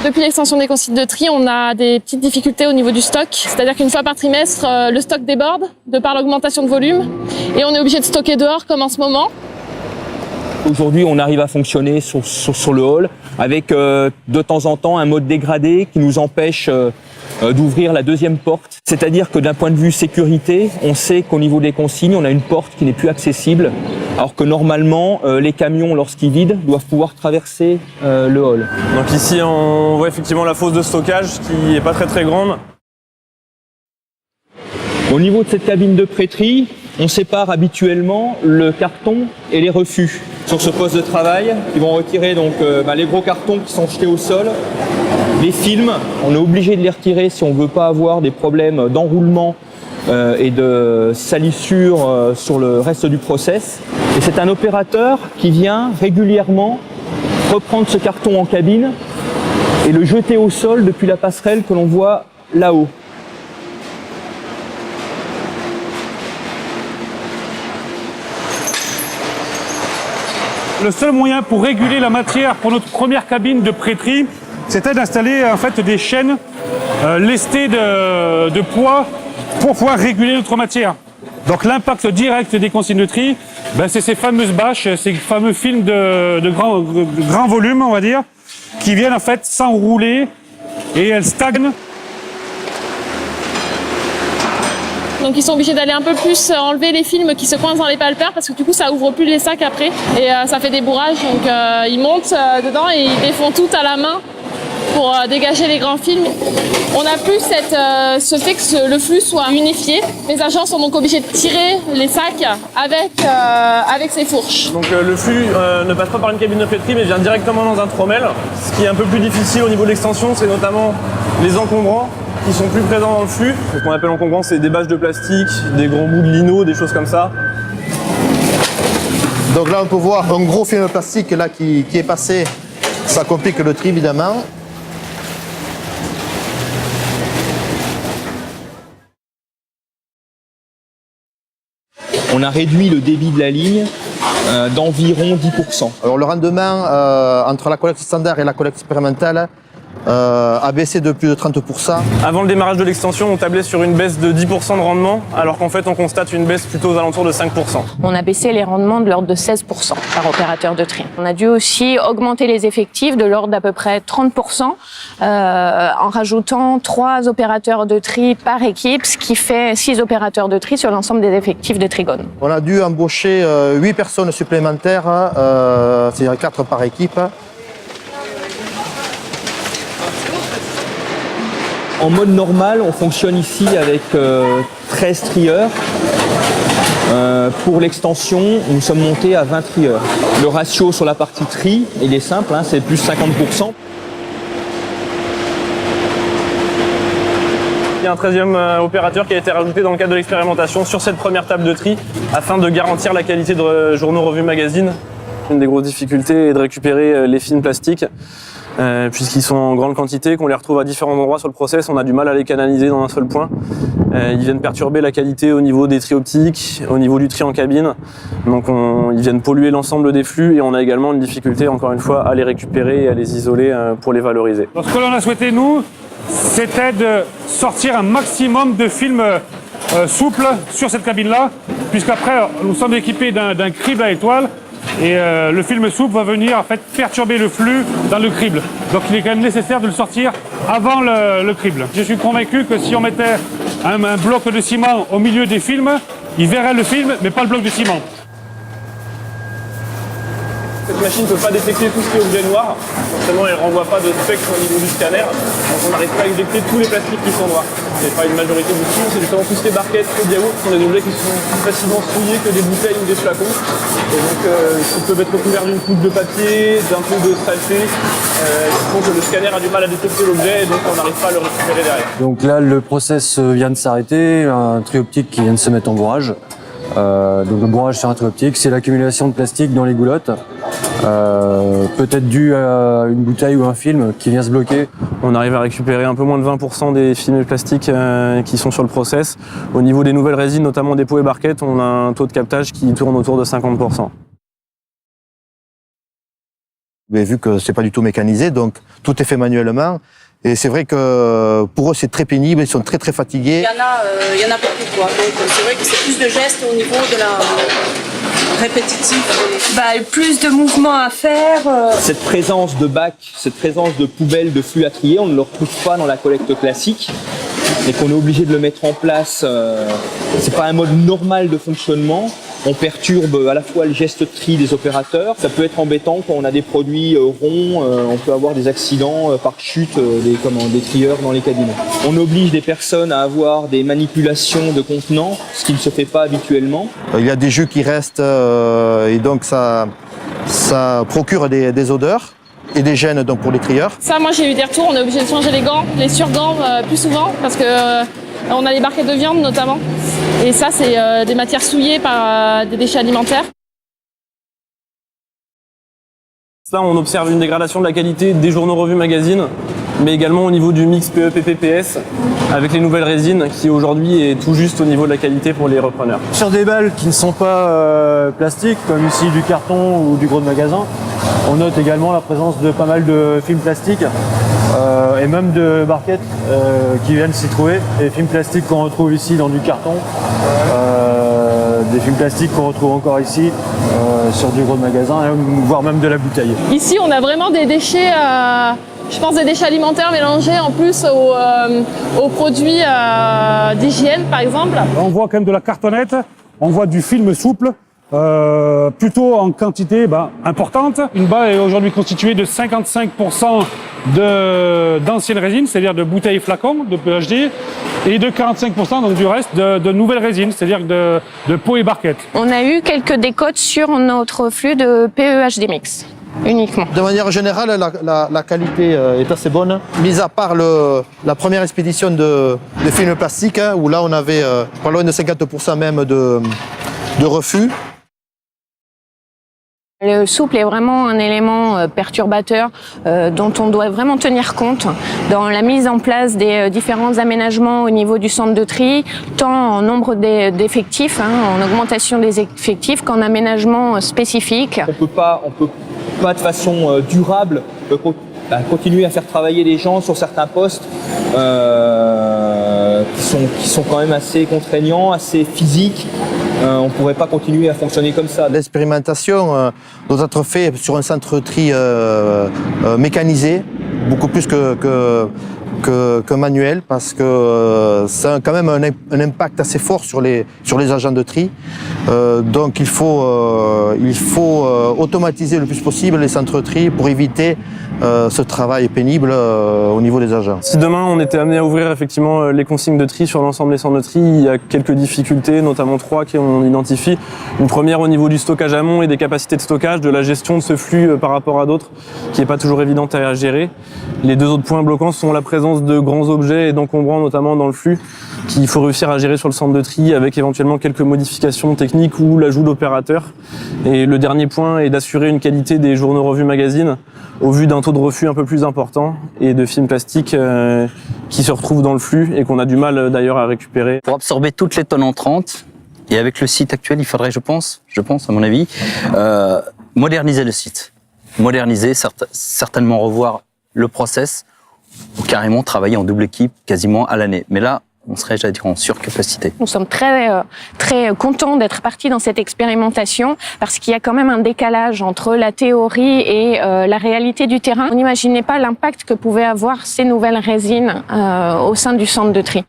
Depuis l'extension des consignes de tri, on a des petites difficultés au niveau du stock. C'est-à-dire qu'une fois par trimestre, le stock déborde de par l'augmentation de volume et on est obligé de stocker dehors comme en ce moment. Aujourd'hui, on arrive à fonctionner sur le hall avec de temps en temps un mode dégradé qui nous empêche d'ouvrir la deuxième porte. C'est-à-dire que d'un point de vue sécurité, on sait qu'au niveau des consignes, on a une porte qui n'est plus accessible, alors que normalement, les camions, lorsqu'ils vident, doivent pouvoir traverser le hall. Donc ici, on voit effectivement la fosse de stockage qui n'est pas très grande. Au niveau de cette cabine de prêterie, on sépare habituellement le carton et les refus. Sur ce poste de travail, ils vont retirer donc les gros cartons qui sont jetés au sol. Les films, on est obligé de les retirer si on ne veut pas avoir des problèmes d'enroulement et de salissure sur le reste du process. Et c'est un opérateur qui vient régulièrement reprendre ce carton en cabine et le jeter au sol depuis la passerelle que l'on voit là-haut. Le seul moyen pour réguler la matière pour notre première cabine de prêterie, c'était d'installer en fait des chaînes lestées de poids pour pouvoir réguler notre matière. Donc l'impact direct des consignes de tri, c'est ces fameuses bâches, ces fameux films de grand volume, on va dire, qui viennent en fait s'enrouler et elles stagnent. Donc ils sont obligés d'aller un peu plus enlever les films qui se coincent dans les palpeurs parce que du coup ça ouvre plus les sacs après et ça fait des bourrages. Donc ils montent dedans et ils défont tout à la main pour dégager les grands films. On n'a plus ce fait que le flux soit unifié. Les agents sont donc obligés de tirer les sacs avec ces fourches. Donc le flux ne passe pas par une cabine de prêterie mais vient directement dans un trommel. Ce qui est un peu plus difficile au niveau de l'extension, c'est notamment les encombrants qui sont plus présents dans le flux. Ce qu'on appelle encombrants, c'est des bâches de plastique, des grands bouts de lino, des choses comme ça. Donc là, on peut voir un gros film plastique là, qui est passé. Ça complique le tri, évidemment. On a réduit le débit de la ligne d'environ 10%. Alors le rendement entre la collecte standard et la collecte expérimentale a baissé de plus de 30%. Avant le démarrage de l'extension, on tablait sur une baisse de 10% de rendement, alors qu'en fait on constate une baisse plutôt aux alentours de 5%. On a baissé les rendements de l'ordre de 16% par opérateur de tri. On a dû aussi augmenter les effectifs de l'ordre d'à peu près 30% en rajoutant 3 opérateurs de tri par équipe, ce qui fait 6 opérateurs de tri sur l'ensemble des effectifs de Trigone. On a dû embaucher 8 personnes supplémentaires, c'est-à-dire 4 par équipe. En mode normal, on fonctionne ici avec 13 trieurs. Pour l'extension, nous sommes montés à 20 trieurs. Le ratio sur la partie tri, il est simple, c'est plus 50%. Il y a un 13e opérateur qui a été rajouté dans le cadre de l'expérimentation sur cette première table de tri afin de garantir la qualité de journaux, revues, magazines. Une des grosses difficultés est de récupérer les films plastiques. Puisqu'ils sont en grande quantité, qu'on les retrouve à différents endroits sur le process, on a du mal à les canaliser dans un seul point. Ils viennent perturber la qualité au niveau des tri optiques, au niveau du tri en cabine. Donc ils viennent polluer l'ensemble des flux et on a également une difficulté, encore une fois, à les récupérer et à les isoler pour les valoriser. Alors, ce que l'on a souhaité, nous, c'était de sortir un maximum de films souples sur cette cabine-là, puisqu'après, nous sommes équipés d'un crible à étoiles. Et le film souple va venir en fait perturber le flux dans le crible. Donc il est quand même nécessaire de le sortir avant le crible. Je suis convaincu que si on mettait un bloc de ciment au milieu des films, il verrait le film mais pas le bloc de ciment. Cette machine ne peut pas détecter tout ce qui est objet noir, forcément elle ne renvoie pas de spectre au niveau du scanner, donc on n'arrive pas à éjecter tous les plastiques qui sont noirs. C'est pas une majorité du tout, c'est justement tout ce qui est barquettes, tout yaourt, ce sont des objets qui sont plus facilement souillés que des bouteilles ou des flacons. Et donc ils peuvent être recouverts d'une couche de papier, d'un peu de saleté, qui font que le scanner a du mal à détecter l'objet et donc on n'arrive pas à le récupérer derrière. Donc là le process vient de s'arrêter, un tri optique qui vient de se mettre en bourrage. Donc le bourrage sur un tri optique, c'est l'accumulation de plastique dans les goulottes, peut-être dû à une bouteille ou un film qui vient se bloquer. On arrive à récupérer un peu moins de 20% des films plastiques qui sont sur le process. Au niveau des nouvelles résines, notamment des pots et barquettes, on a un taux de captage qui tourne autour de 50%. Mais vu que c'est pas du tout mécanisé, donc tout est fait manuellement. Et c'est vrai que pour eux, c'est très pénible, ils sont très très fatigués. Il y en a beaucoup, quoi. Donc c'est vrai que c'est plus de gestes au niveau de la répétitif. Plus de mouvements à faire. Cette présence de bacs, cette présence de poubelles, de flux à trier, on ne le retrouve pas dans la collecte classique. Et qu'on est obligé de le mettre en place, c'est pas un mode normal de fonctionnement. On perturbe à la fois le geste de tri des opérateurs. Ça peut être embêtant quand on a des produits ronds, on peut avoir des accidents par chute des trieurs dans les cabines. On oblige des personnes à avoir des manipulations de contenants, ce qui ne se fait pas habituellement. Il y a des jus qui restent et donc ça procure des odeurs et des gènes donc pour les trieurs. Ça, moi j'ai eu des retours, on est obligé de changer les gants, les surgants plus souvent parce que on a les barquettes de viande notamment. Et ça, c'est des matières souillées par des déchets alimentaires. Là, on observe une dégradation de la qualité des journaux revues magazines, mais également au niveau du mix PE-PP-PS avec les nouvelles résines qui aujourd'hui est tout juste au niveau de la qualité pour les repreneurs. Sur des balles qui ne sont pas plastiques, comme ici du carton ou du gros de magasin, on note également la présence de pas mal de films plastiques et même de barquettes qui viennent s'y trouver. Des films plastiques qu'on retrouve ici dans du carton, des films plastiques qu'on retrouve encore ici sur du gros de magasin, voire même de la bouteille. Ici, on a vraiment des déchets, je pense des déchets alimentaires mélangés en plus aux produits d'hygiène, par exemple. On voit quand même de la cartonnette, on voit du film souple, plutôt en quantité importante. Une balle est aujourd'hui constituée de 55% d'anciennes résines, c'est-à-dire de bouteilles et flacons de PHD, et de 45% donc du reste de nouvelles résines, c'est-à-dire de pots et barquettes. On a eu quelques décotes sur notre flux de PEHD mix. Uniquement. De manière générale, la qualité est assez bonne. Mis à part la première expédition de films plastiques, où là on avait pas loin de 50% même de refus. Le souple est vraiment un élément perturbateur dont on doit vraiment tenir compte dans la mise en place des différents aménagements au niveau du centre de tri, tant en nombre d'effectifs, en augmentation des effectifs, qu'en aménagement spécifique. On peut pas de façon durable continuer à faire travailler les gens sur certains postes qui sont quand même assez contraignants, assez physiques. On ne pourrait pas continuer à fonctionner comme ça. L'expérimentation doit être faite sur un centre de tri mécanisé, beaucoup plus que manuel, parce que ça a quand même un impact assez fort sur les agents de tri. Donc il faut automatiser le plus possible les centres de tri pour éviter ce travail pénible au niveau des agents. Si demain on était amené à ouvrir effectivement les consignes de tri sur l'ensemble des centres de tri, il y a quelques difficultés, notamment 3 qu'on identifie. Une première au niveau du stockage amont et des capacités de stockage, de la gestion de ce flux par rapport à d'autres, qui n'est pas toujours évidente à gérer. Les 2 autres points bloquants sont la présence de grands objets et d'encombrants notamment dans le flux, qu'il faut réussir à gérer sur le centre de tri avec éventuellement quelques modifications techniques ou l'ajout d'opérateurs. Et le dernier point est d'assurer une qualité des journaux revues magazines au vu d'un taux de refus un peu plus important et de films plastiques qui se retrouvent dans le flux et qu'on a du mal d'ailleurs à récupérer. Pour absorber toutes les tonnes entrantes, et avec le site actuel, il faudrait, je pense à mon avis, moderniser le site. Moderniser, certainement revoir le process, ou carrément travailler en double équipe quasiment à l'année. Mais là, on serait, j'allais dire, en surcapacité. Nous sommes très contents d'être partis dans cette expérimentation parce qu'il y a quand même un décalage entre la théorie et la réalité du terrain. On n'imaginait pas l'impact que pouvaient avoir ces nouvelles résines au sein du centre de tri.